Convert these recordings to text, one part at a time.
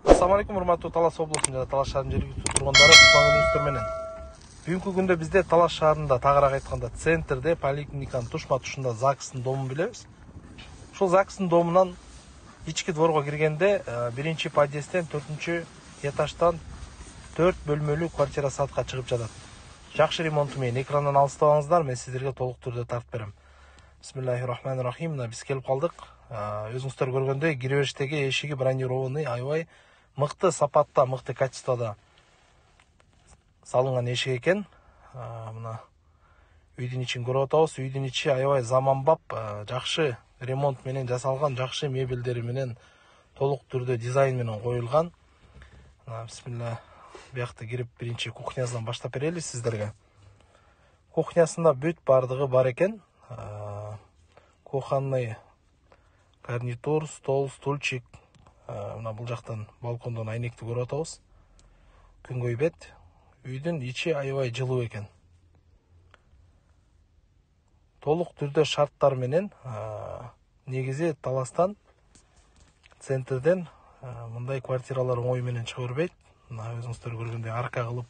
Assalamu алейкум, урматтуу Талас облусунун жана Талас шаарынын жергиликтүү тургундары, кутман менен. Бүгүнкү күндө бизде Талас шаарында, тагыраак айтканда, центрде поликлиниканын тушма тушунда ЗАГСтын домун билебиз. Ушул ЗАГСтын домунан ички дворго киргенде, биринчи подъездден 4-чү этаждан 4 бөлмөлүү квартира сатка чыгып жатат. Жакшы ремонту менен экрандан алыстабаңыздар, мен сиздерге толук түрдө тартып берем. Бисмиллахиррахманиррахим. Биз келип калдык. Өзүңүздөр көргөндөй, киребештеги эшиги бронированный, аябай мыкты сапатта, мыкты качествода салынган эшик экен. Мына үйдүн ичин көрүп атабыз. Үйдүн ичи аябай заманбап, жакшы ремонт менен жасалган, жакшы мебелдери менен толук түрдө дизайн менен коюлган. Бисмилла. Биякта кирип биринчи кухнясынан баштап берели сиздерге. Кухнясында бүт бардыгы бар экен. Кухонный гарнитур, стол, стульчик. Мына бул жактан балкондон айнекти көрүп атабыз. Күнгөй бет. Үйдүн ичи аябай жылуу экен. Толук түрдө шарттар менен негизи Таластан, центрден мындай квартиралар оңой менен чыга бербейт. Мына өзүңүздөр көргөндөй арка кылып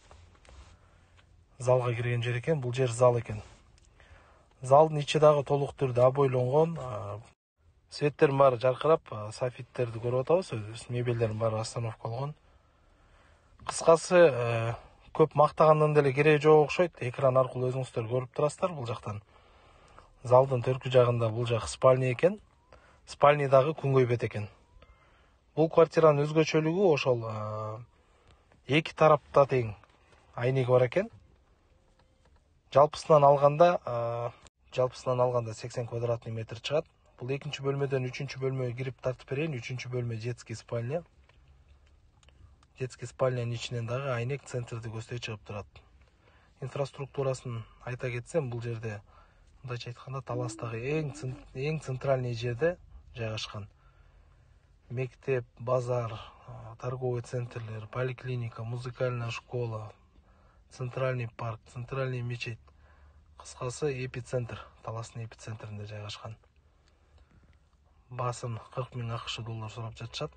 залга кирген жер экен. Бул жер зал экен. Залдын ичи дагы толук түрдө обойлонгон. Светтердин баары жаркырап, софиттерди көрүп атабыз. Мебелдердин баары остановкалгон. Кыскасы, көп мактагандан деле кереги жок окшойт. Экран аркылуу өзүңүздөр көрүп турасыздар бул жактан. Залдын төркү жагында бул жак спальня экен. Спальня дагы күнгөй бет экен. Бул квартиранын өзгөчөлүгү ошол эки тарапта тең айнеги бар экен. Жалпысынан алганда 80 квадратный метр чыгат. Бул экинчи бөлмөдөн 3-чү бөлмөгө кирип тартып берейин. 3-чү бөлмө детский спальня. Детский спальнянын ичинен дагы айнек центрди көздөй чыгып турат. Инфраструктурасын айта кетсем, бул жерде мындайча айтканда Таластагы эң центральный жерде жайгашкан. Мектеп, базар, торговый центрлер, поликлиника, музыкальная школа, центральный парк, центральный мечеть. Кыскасы эпицентр, Таластын эпицентринде жайгашкан. Басын 40 000 АКШ доллар сурап жатышат.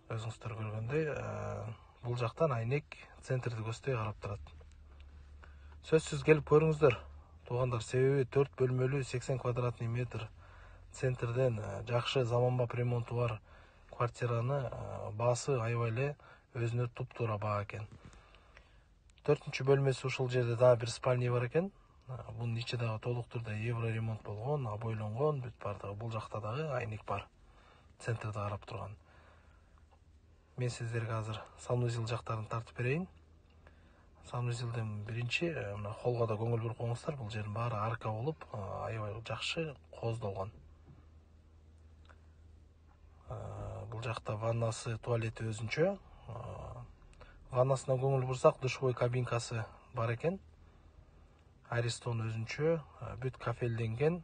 Өзүңүздөр көргөндөй, бул жактан айнек центрди көздөй карап турат. Сөзсүз келип көрүңүздөр, туугандар, себеби 4 бөлмөлүү 80 квадратный метр центрден жакшы заманбап ремонту бар квартираны баасы аябай эле өзүнө туп-туура баа экен. 4-чү бөлмөсү ушул жерде дагы бир спальня бар экен. Бунун ичи дагы толук түрдө евро ремонт болгон, обойлонгон, бүт бардыгы. Бул жакта дагы айнек бар. Центрде карап турган. Мен сиздерге азыр санузел жактарын тартып берейин. Санузелден биринчи мына холго да көңүл буруп коңуздар. Бул жердин баары арка болуп, аябай жакшы кооздолгон. Бул жакта ваннасы, туалети өзүнчө. Ваннасына көңүл бурсак, душевой кабинкасы бар экен. Аристон өзүнчө, бүт кафелденген,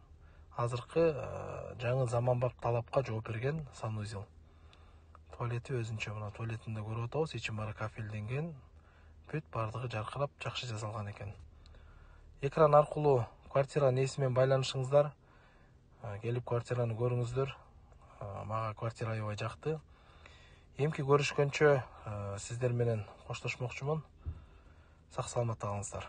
азыркы жаңы заманбап талапка жооп берген санузел. Туалети өзүнчө, мына туалетинде көрүп атабыз, ичин баары кафелденген, бүт бардыгы жаркырап, жакшы жасалган экен. Экран аркылуу квартиранын ээси менен байланышыңыздар, келип квартираны көрүңүздөр. Мага квартира аябай жакты. Эмки көрүшкөнчө сиздер менен коштошмокчумун. Сак саламатта калыңыздар.